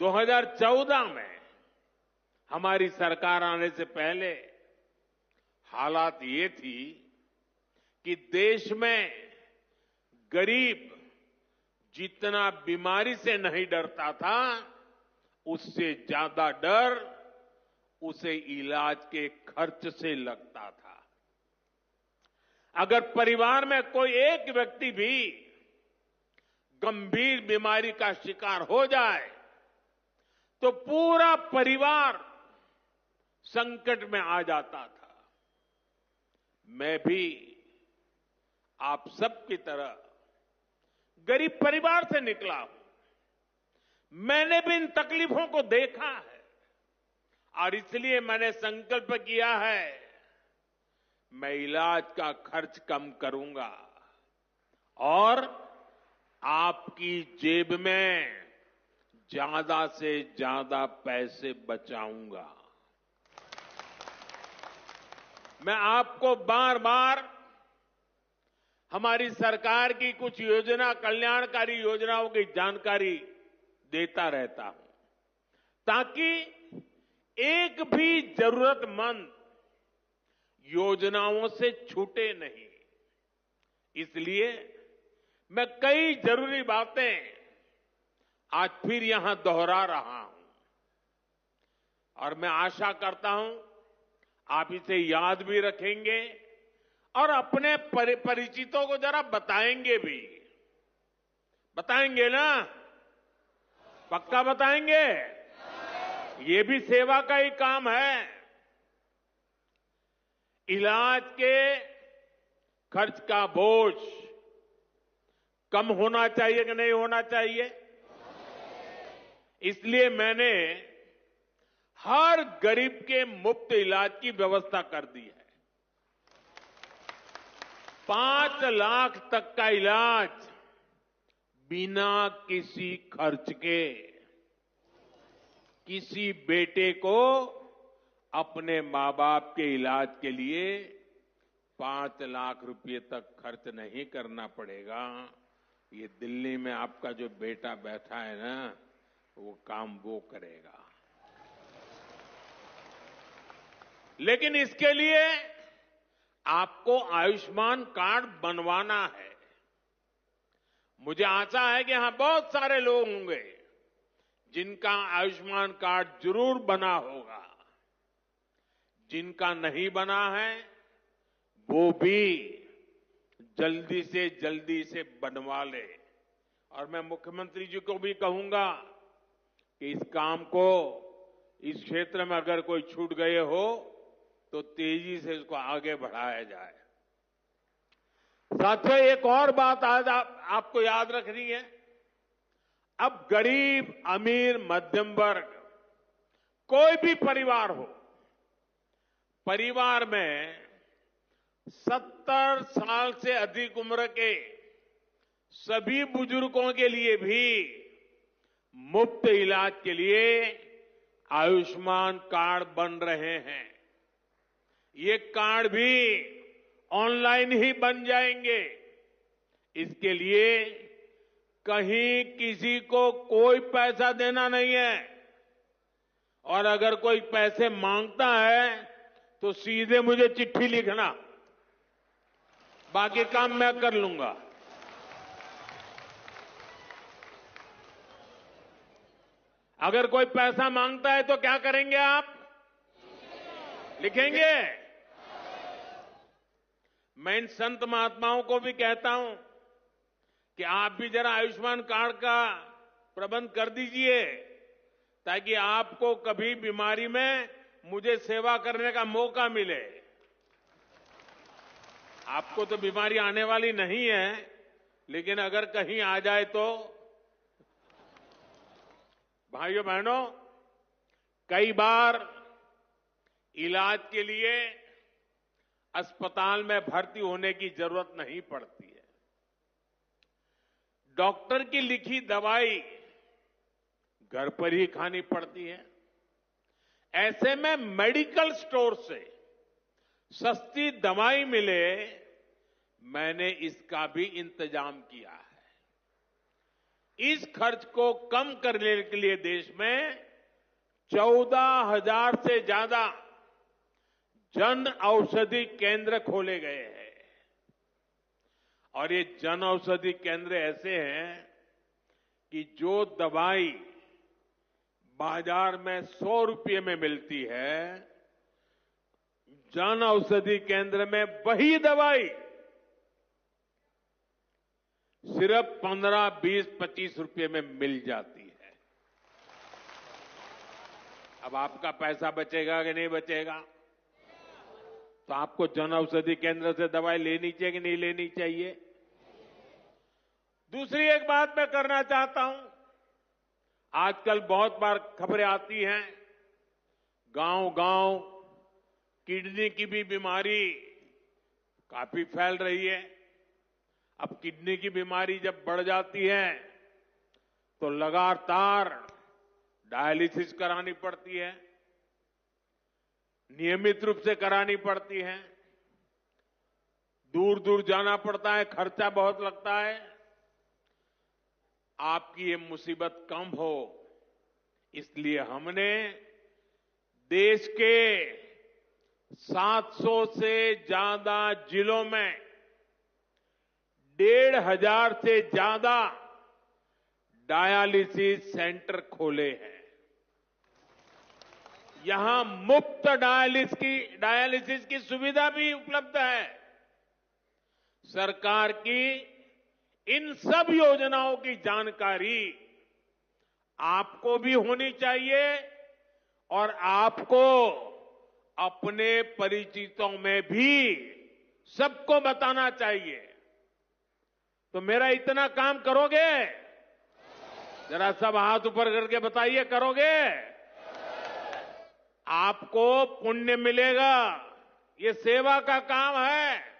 2014 में हमारी सरकार आने से पहले हालात ये थी कि देश में गरीब जितना बीमारी से नहीं डरता था, उससे ज्यादा डर उसे इलाज के खर्च से लगता था। अगर परिवार में कोई एक व्यक्ति भी गंभीर बीमारी का शिकार हो जाए तो पूरा परिवार संकट में आ जाता था। मैं भी आप सबकी तरह गरीब परिवार से निकला हूं। मैंने भी इन तकलीफों को देखा है और इसलिए मैंने संकल्प किया है, मैं इलाज का खर्च कम करूंगा और आपकी जेब में ज्यादा से ज्यादा पैसे बचाऊंगा। मैं आपको बार बार हमारी सरकार की कुछ कल्याणकारी योजनाओं की जानकारी देता रहता हूं ताकि एक भी जरूरतमंद योजनाओं से छूटे नहीं। इसलिए मैं कई जरूरी बातें आज फिर यहां दोहरा रहा हूं और मैं आशा करता हूं आप इसे याद भी रखेंगे और अपने परिचितों को जरा बताएंगे भी। बताएंगे ना? पक्का बताएंगे? ये भी सेवा का ही काम है। इलाज के खर्च का बोझ कम होना चाहिए कि नहीं होना चाहिए? इसलिए मैंने हर गरीब के मुफ्त इलाज की व्यवस्था कर दी है। 5 लाख तक का इलाज बिना किसी खर्च के। किसी बेटे को अपने मां बाप के इलाज के लिए 5 लाख रुपए तक खर्च नहीं करना पड़ेगा। ये दिल्ली में आपका जो बेटा बैठा है ना, वो काम वो करेगा। लेकिन इसके लिए आपको आयुष्मान कार्ड बनवाना है। मुझे आशा है कि यहां बहुत सारे लोग होंगे जिनका आयुष्मान कार्ड जरूर बना होगा। जिनका नहीं बना है वो भी जल्दी से बनवा ले। और मैं मुख्यमंत्री जी को भी कहूंगा कि इस काम को, इस क्षेत्र में अगर कोई छूट गए हो तो तेजी से इसको आगे बढ़ाया जाए। साथियों, एक और बात आज आपको याद रखनी है। अब गरीब, अमीर, मध्यम वर्ग, कोई भी परिवार हो, परिवार में 70 साल से अधिक उम्र के सभी बुजुर्गों के लिए भी मुफ्त इलाज के लिए आयुष्मान कार्ड बन रहे हैं। ये कार्ड भी ऑनलाइन ही बन जाएंगे। इसके लिए कहीं किसी को कोई पैसा देना नहीं है और अगर कोई पैसे मांगता है तो सीधे मुझे चिट्ठी लिखना, बाकी काम मैं कर लूंगा। अगर कोई पैसा मांगता है तो क्या करेंगे आप? लिखेंगे? मैं इन संत महात्माओं को भी कहता हूं कि आप भी जरा आयुष्मान कार्ड का प्रबंध कर दीजिए ताकि आपको कभी बीमारी में मुझे सेवा करने का मौका मिले। आपको तो बीमारी आने वाली नहीं है, लेकिन अगर कहीं आ जाए तो। भाइयों बहनों, कई बार इलाज के लिए अस्पताल में भर्ती होने की जरूरत नहीं पड़ती है। डॉक्टर की लिखी दवाई घर पर ही खानी पड़ती है। ऐसे में मेडिकल स्टोर से सस्ती दवाई मिले, मैंने इसका भी इंतजाम किया है। इस खर्च को कम करने के लिए देश में 14,000 से ज्यादा जन औषधि केंद्र खोले गए हैं। और ये जन औषधि केंद्र ऐसे हैं कि जो दवाई बाजार में 100 रुपये में मिलती है, जन औषधि केंद्र में वही दवाई सिर्फ 15, 20, 25 रुपये में मिल जाती है। अब आपका पैसा बचेगा कि नहीं बचेगा? तो आपको जन औषधि केंद्र से दवाई लेनी चाहिए कि नहीं लेनी चाहिए? दूसरी एक बात मैं करना चाहता हूं। आजकल बहुत बार खबरें आती हैं, गांव-गांव किडनी की भी बीमारी काफी फैल रही है। अब किडनी की बीमारी जब बढ़ जाती है तो लगातार डायलिसिस करानी पड़ती है, नियमित रूप से करानी पड़ती है, दूर दूर जाना पड़ता है, खर्चा बहुत लगता है। आपकी ये मुसीबत कम हो, इसलिए हमने देश के 700 से ज्यादा जिलों में 1,500 से ज्यादा डायलिसिस सेंटर खोले हैं। यहां मुफ्त डायलिसिस की सुविधा भी उपलब्ध है। सरकार की इन सब योजनाओं की जानकारी आपको भी होनी चाहिए और आपको अपने परिचितों में भी सबको बताना चाहिए। तो मेरा इतना काम करोगे? जरा सब हाथ ऊपर करके बताइए, करोगे? आपको पुण्य मिलेगा। ये सेवा का काम है।